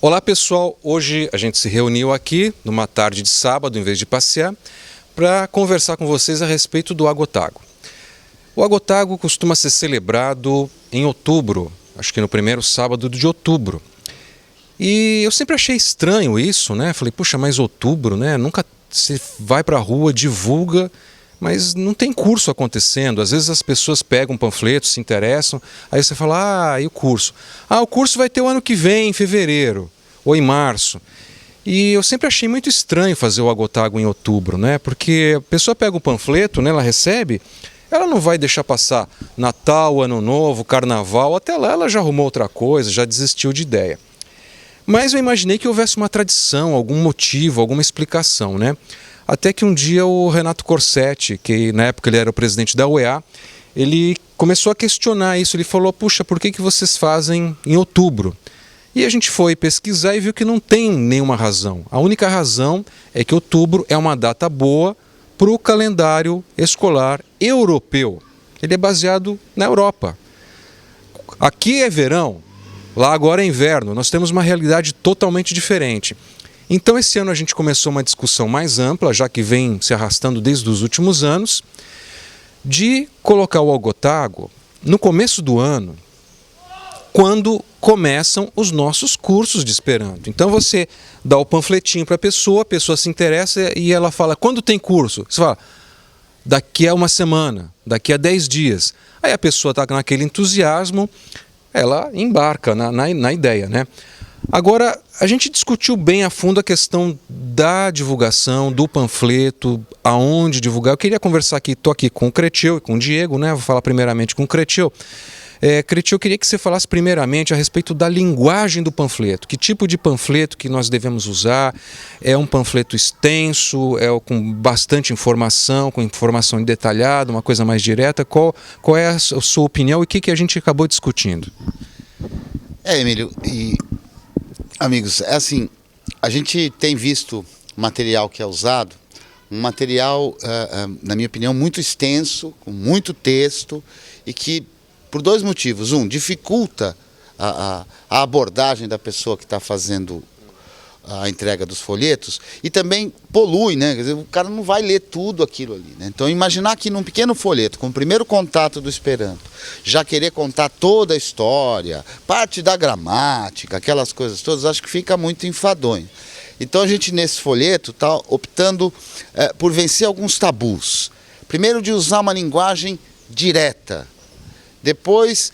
Olá pessoal, hoje a gente se reuniu aqui numa tarde de sábado, em vez de passear, para conversar com vocês a respeito do Agotago. O Agotago costuma ser celebrado em outubro, acho que no primeiro sábado de outubro. E eu sempre achei estranho isso, né? Falei, puxa, mas outubro, né? Nunca se vai para a rua, divulga, mas não tem curso acontecendo. Às vezes as pessoas pegam um panfleto, se interessam, aí você fala, e o curso? O curso vai ter o ano que vem, em fevereiro, ou em março. E eu sempre achei muito estranho fazer o Agotago em outubro, né? Porque a pessoa pega o panfleto, né? Ela recebe, ela não vai deixar passar Natal, Ano Novo, Carnaval, até lá ela já arrumou outra coisa, já desistiu de ideia. Mas eu imaginei que houvesse uma tradição, algum motivo, alguma explicação, né? Até que um dia o Renato Corsetti, que na época ele era o presidente da UEA, ele começou a questionar isso. Ele falou, puxa, por que vocês fazem em outubro? E a gente foi pesquisar e viu que não tem nenhuma razão. A única razão é que outubro é uma data boa para o calendário escolar europeu. Ele é baseado na Europa. Aqui é verão, lá agora é inverno. Nós temos uma realidade totalmente diferente. Então esse ano a gente começou uma discussão mais ampla, já que vem se arrastando desde os últimos anos, de colocar o Agotago no começo do ano, quando começam os nossos cursos de Esperanto. Então você dá o panfletinho para a pessoa se interessa e ela fala, quando tem curso? Você fala, daqui a uma semana, daqui a 10 dias. Aí a pessoa está naquele entusiasmo, ela embarca na ideia, né? Agora, a gente discutiu bem a fundo a questão da divulgação, do panfleto, aonde divulgar. Eu queria conversar aqui, estou aqui com o Cretil e com o Diego, né? Vou falar primeiramente com o Cretil. Cretil, eu queria que você falasse primeiramente a respeito da linguagem do panfleto. Que tipo de panfleto que nós devemos usar? É um panfleto extenso, com bastante informação, com informação detalhada, uma coisa mais direta? Qual é a sua opinião e o que a gente acabou discutindo? Emílio e amigos, é assim, a gente tem visto material que é usado, um material, na minha opinião, muito extenso, com muito texto e que, por dois motivos. Um, dificulta a abordagem da pessoa que está fazendo a entrega dos folhetos e também polui, né? Quer dizer, o cara não vai ler tudo aquilo ali, né? Então imaginar que num pequeno folheto, com o primeiro contato do Esperanto, já querer contar toda a história, parte da gramática, aquelas coisas todas, acho que fica muito enfadonho. Então a gente nesse folheto está optando por vencer alguns tabus. Primeiro, de usar uma linguagem direta. Depois,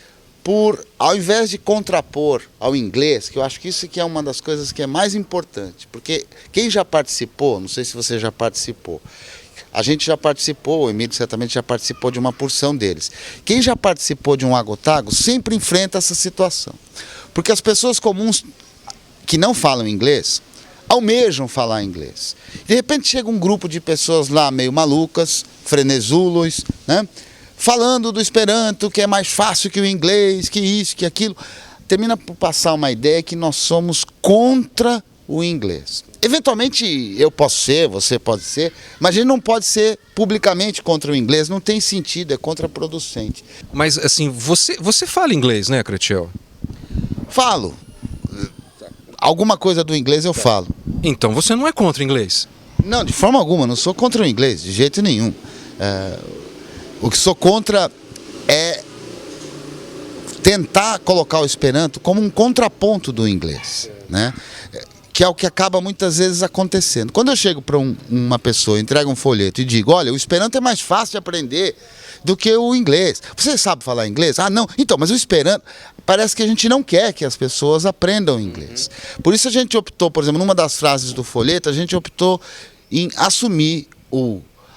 ao invés de contrapor ao inglês, que eu acho que isso que é uma das coisas que é mais importante, porque quem já participou, não sei se você já participou, a gente já participou, o Emílio certamente já participou de uma porção deles. Quem já participou de um Agotago sempre enfrenta essa situação, porque as pessoas comuns que não falam inglês, almejam falar inglês. De repente chega um grupo de pessoas lá meio malucas, frenezulos, né? Falando do Esperanto, que é mais fácil que o inglês, que isso, que aquilo. Termina por passar uma ideia que nós somos contra o inglês. Eventualmente eu posso ser, você pode ser, mas a gente não pode ser publicamente contra o inglês, não tem sentido, é contraproducente. Mas assim, você fala inglês, né, Cretil? Falo. Alguma coisa do inglês eu falo. Então você não é contra o inglês? Não, de forma alguma, não sou contra o inglês, de jeito nenhum. O que sou contra é tentar colocar o Esperanto como um contraponto do inglês, né? Que é o que acaba muitas vezes acontecendo. Quando eu chego para uma pessoa, entrego um folheto e digo, olha, o Esperanto é mais fácil de aprender do que o inglês. Você sabe falar inglês? Ah, não. Então, mas o Esperanto... Parece que a gente não quer que as pessoas aprendam inglês. Por isso a gente optou, por exemplo, numa das frases do folheto, a gente optou em assumir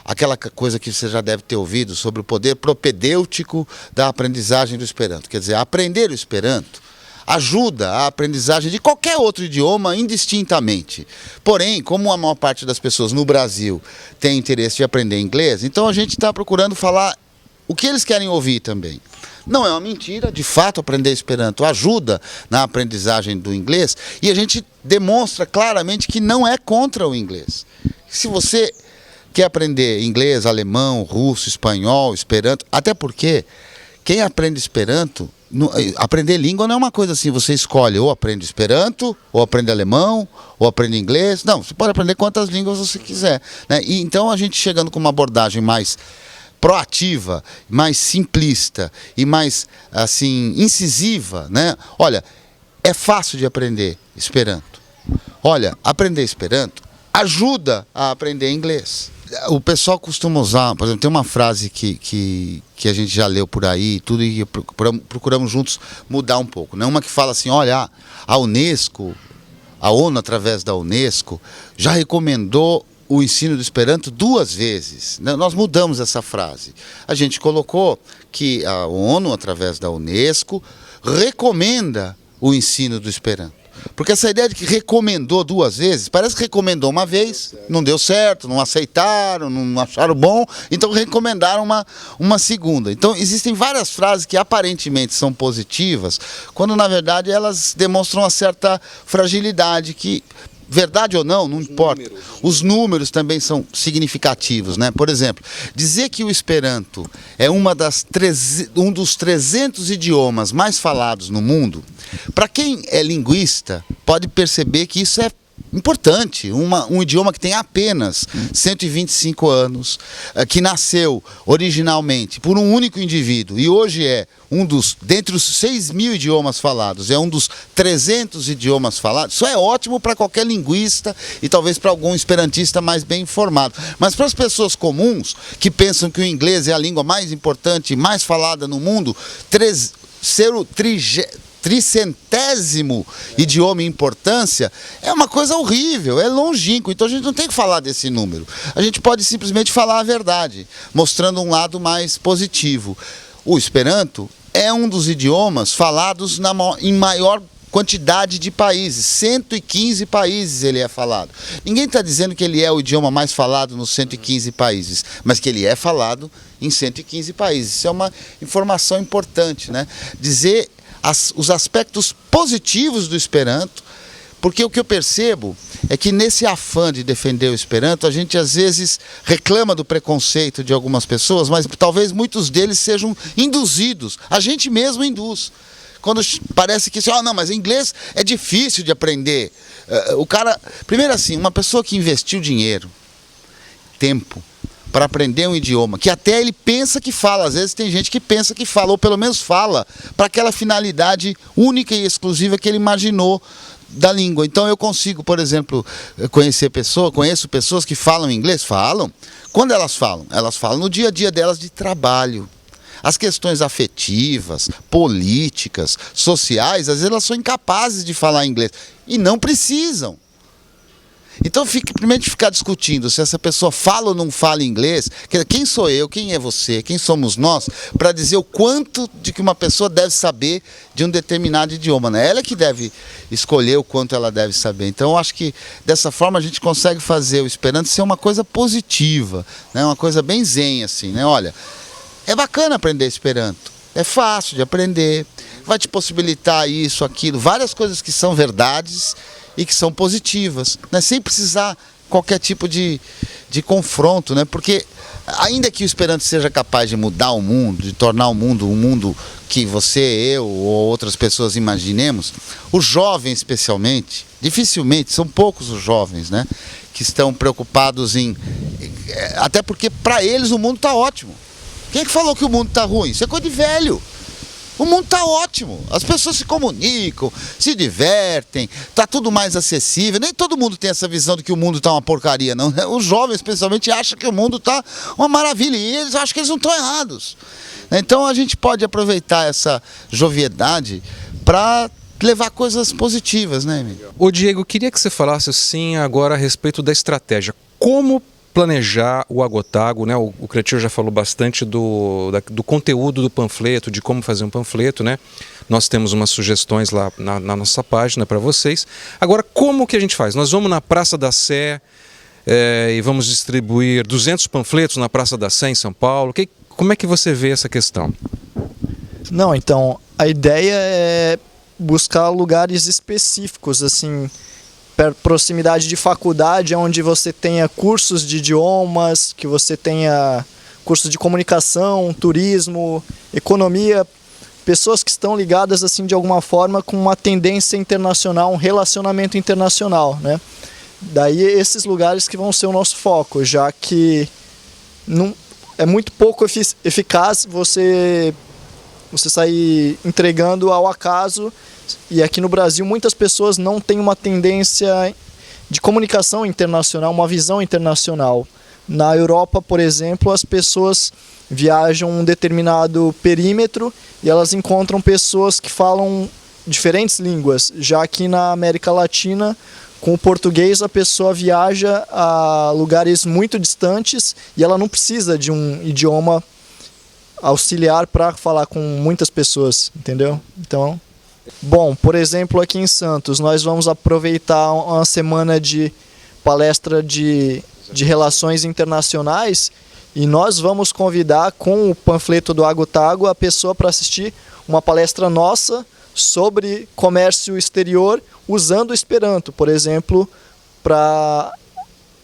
aquela coisa que você já deve ter ouvido sobre o poder propedêutico da aprendizagem do Esperanto. Quer dizer, aprender o Esperanto ajuda a aprendizagem de qualquer outro idioma indistintamente. Porém, como a maior parte das pessoas no Brasil tem interesse de aprender inglês, então a gente está procurando falar o que eles querem ouvir também. Não é uma mentira, de fato, aprender Esperanto ajuda na aprendizagem do inglês e a gente demonstra claramente que não é contra o inglês. Se você quer aprender inglês, alemão, russo, espanhol, Esperanto, até porque quem aprende Esperanto Aprender língua não é uma coisa assim, você escolhe ou aprende Esperanto, ou aprende alemão, ou aprende inglês. Não, você pode aprender quantas línguas você quiser, né? E então a gente chegando com uma abordagem mais proativa, mais simplista e mais assim incisiva, né? Olha, é fácil de aprender Esperanto. Olha, aprender Esperanto ajuda a aprender inglês. O pessoal costuma usar, por exemplo, tem uma frase que a gente já leu por aí, tudo, e procuramos juntos mudar um pouco, né? Uma que fala assim, olha, a Unesco, a ONU através da Unesco, já recomendou o ensino do Esperanto 2 vezes. Nós mudamos essa frase. A gente colocou que a ONU, através da Unesco, recomenda o ensino do Esperanto. Porque essa ideia de que recomendou 2 vezes, parece que recomendou uma vez, não deu certo, não aceitaram, não acharam bom, então recomendaram uma segunda. Então existem várias frases que aparentemente são positivas, quando na verdade elas demonstram uma certa fragilidade que... Verdade ou não, não importa. Os números também são significativos, né? Por exemplo, dizer que o Esperanto é um dos 300 idiomas mais falados no mundo, para quem é linguista, pode perceber que isso é importante. Um idioma que tem apenas 125 anos, que nasceu originalmente por um único indivíduo e hoje é dentre os 6.000 idiomas falados, é um dos 300 idiomas falados. Isso é ótimo para qualquer linguista e talvez para algum esperantista mais bem informado. Mas para as pessoas comuns, que pensam que o inglês é a língua mais importante e mais falada no mundo, ser o 300º idioma em importância é uma coisa horrível, é longínquo. Então a gente não tem que falar desse número. A gente pode simplesmente falar a verdade, mostrando um lado mais positivo. O Esperanto é um dos idiomas falados em maior quantidade de países, 115 países ele é falado. Ninguém está dizendo que ele é o idioma mais falado nos 115 países, mas que ele é falado em 115 países. Isso é uma informação importante, né? Dizer os aspectos positivos do Esperanto, porque o que eu percebo é que nesse afã de defender o Esperanto, a gente às vezes reclama do preconceito de algumas pessoas, mas talvez muitos deles sejam induzidos, a gente mesmo induz. Quando parece que, não, mas inglês é difícil de aprender. Primeiro assim, uma pessoa que investiu dinheiro, tempo, para aprender um idioma, que até ele pensa que fala, às vezes tem gente que pensa que fala, ou pelo menos fala, para aquela finalidade única e exclusiva que ele imaginou da língua. Então eu consigo, por exemplo, conheço pessoas que falam inglês, falam. Quando elas falam? Elas falam no dia a dia delas de trabalho. As questões afetivas, políticas, sociais, às vezes elas são incapazes de falar inglês e não precisam. Então, primeiro de ficar discutindo se essa pessoa fala ou não fala inglês, quem sou eu, quem é você, quem somos nós, para dizer o quanto de que uma pessoa deve saber de um determinado idioma, né? Ela é que deve escolher o quanto ela deve saber. Então, eu acho que dessa forma a gente consegue fazer o Esperanto ser uma coisa positiva, né? Uma coisa bem zen, assim, né? Olha, é bacana aprender Esperanto, é fácil de aprender, vai te possibilitar isso, aquilo, várias coisas que são verdades e que são positivas, né? Sem precisar qualquer tipo de confronto, né? Porque ainda que o Esperanto seja capaz de mudar o mundo, de tornar o mundo um mundo que você, eu ou outras pessoas imaginemos, os jovens especialmente, dificilmente, são poucos os jovens, né? Que estão preocupados até porque para eles o mundo está ótimo. Quem é que falou que o mundo está ruim? Isso é coisa de velho. O mundo está ótimo, as pessoas se comunicam, se divertem, está tudo mais acessível. Nem todo mundo tem essa visão de que o mundo está uma porcaria, não. Os jovens, especialmente, acham que o mundo está uma maravilha e eles acham que eles não estão errados. Então a gente pode aproveitar essa joviedade para levar coisas positivas, né, Emílio? Ô Diego, queria que você falasse assim agora a respeito da estratégia. Como planejar o Agotago, né? O Cretil já falou bastante do conteúdo do panfleto, de como fazer um panfleto, né? Nós temos umas sugestões lá na nossa página para vocês. Agora, como que a gente faz? Nós vamos na Praça da Sé e vamos distribuir 200 panfletos na Praça da Sé em São Paulo. Como é que você vê essa questão? Não, então, a ideia é buscar lugares específicos, assim, proximidade de faculdade, onde você tenha cursos de idiomas, que você tenha cursos de comunicação, turismo, economia, pessoas que estão ligadas assim de alguma forma com uma tendência internacional, um relacionamento internacional, né? Daí esses lugares que vão ser o nosso foco, já que não, é muito pouco eficaz você sair entregando ao acaso, e aqui no Brasil muitas pessoas não têm uma tendência de comunicação internacional, uma visão internacional. Na Europa, por exemplo, as pessoas viajam um determinado perímetro e elas encontram pessoas que falam diferentes línguas, já que na América Latina, com o português, a pessoa viaja a lugares muito distantes e ela não precisa de um idioma auxiliar para falar com muitas pessoas, entendeu? Então, bom, por exemplo, aqui em Santos, nós vamos aproveitar uma semana de palestra de relações internacionais e nós vamos convidar, com o panfleto do Agotago, a pessoa para assistir uma palestra nossa sobre comércio exterior usando o Esperanto, por exemplo, para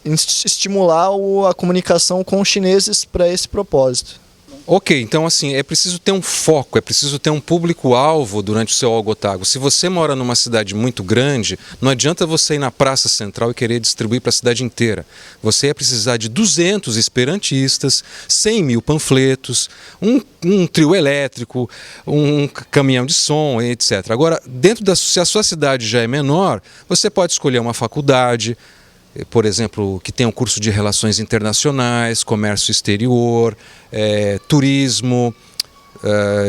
estimular a comunicação com os chineses para esse propósito. Ok, então assim, é preciso ter um foco, é preciso ter um público-alvo durante o seu Agotago. Se você mora numa cidade muito grande, não adianta você ir na Praça Central e querer distribuir para a cidade inteira. Você ia precisar de 200 esperantistas, 100 mil panfletos, um trio elétrico, um caminhão de som, etc. Agora, se a sua cidade já é menor, você pode escolher uma faculdade, por exemplo, que tem um curso de relações internacionais, comércio exterior, turismo,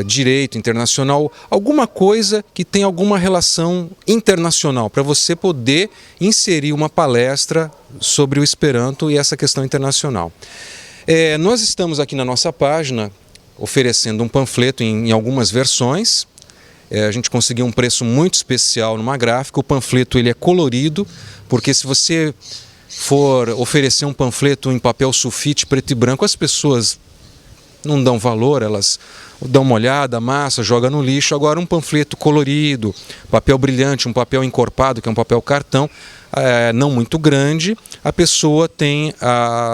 direito internacional, alguma coisa que tenha alguma relação internacional, para você poder inserir uma palestra sobre o Esperanto e essa questão internacional. Nós estamos aqui na nossa página oferecendo um panfleto em algumas versões. A gente conseguiu um preço muito especial numa gráfica. O panfleto ele é colorido, porque se você for oferecer um panfleto em papel sulfite preto e branco, as pessoas não dão valor, elas dão uma olhada, amassa, joga no lixo. Agora um panfleto colorido, papel brilhante, um papel encorpado, que é um papel cartão, não muito grande, a pessoa tem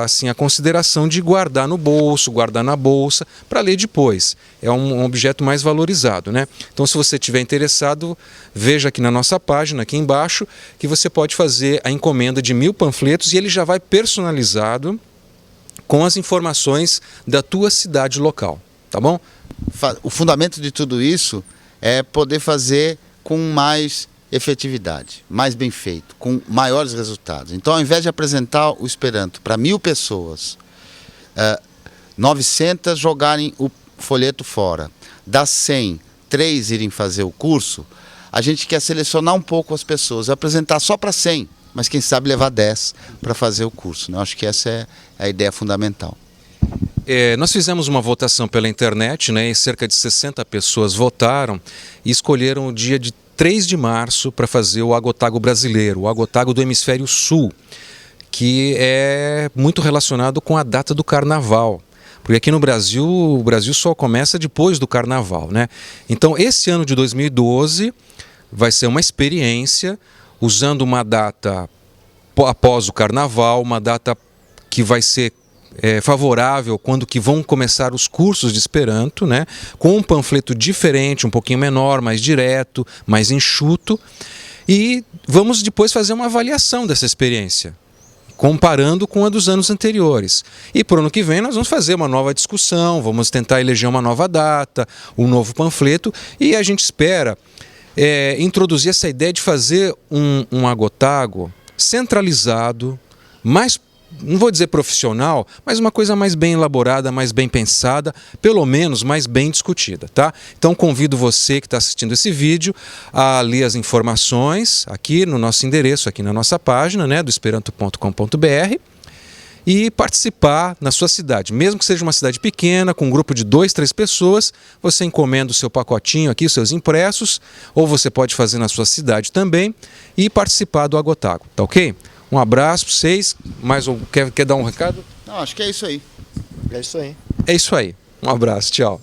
assim, a consideração de guardar no bolso, guardar na bolsa, para ler depois. É um objeto mais valorizado, né? Então, se você estiver interessado, veja aqui na nossa página, aqui embaixo, que você pode fazer a encomenda de 1000 panfletos e ele já vai personalizado com as informações da tua cidade local, tá bom? O fundamento de tudo isso é poder fazer com mais efetividade, mais bem feito, com maiores resultados. Então, ao invés de apresentar o Esperanto para 1000 pessoas, 900 jogarem o folheto fora, das 100, 3 irem fazer o curso, a gente quer selecionar um pouco as pessoas, apresentar só para 100, mas quem sabe levar 10 para fazer o curso, né? Eu acho que essa é a ideia fundamental. Nós fizemos uma votação pela internet, né, e cerca de 60 pessoas votaram e escolheram o dia de 3 de março para fazer o Agotago brasileiro, o Agotago do Hemisfério Sul, que é muito relacionado com a data do Carnaval. Porque aqui no Brasil, o Brasil só começa depois do Carnaval, né? Então, esse ano de 2012 vai ser uma experiência usando uma data após o Carnaval, uma data que vai ser favorável quando que vão começar os cursos de Esperanto, né? Com um panfleto diferente, um pouquinho menor, mais direto, mais enxuto. E vamos depois fazer uma avaliação dessa experiência, comparando com a dos anos anteriores. E para o ano que vem nós vamos fazer uma nova discussão, vamos tentar eleger uma nova data, um novo panfleto, e a gente espera introduzir essa ideia de fazer um Agotago centralizado, mais, não vou dizer profissional, mas uma coisa mais bem elaborada, mais bem pensada, pelo menos mais bem discutida, tá? Então convido você que está assistindo esse vídeo a ler as informações aqui no nosso endereço, aqui na nossa página, né, do esperanto.com.br, e participar na sua cidade. Mesmo que seja uma cidade pequena, com um grupo de 2, 3 pessoas, você encomenda o seu pacotinho aqui, os seus impressos, ou você pode fazer na sua cidade também e participar do Agotago, tá ok? Um abraço para vocês. Quer dar um recado? Não, acho que é isso aí. É isso aí. É isso aí. Um abraço, tchau.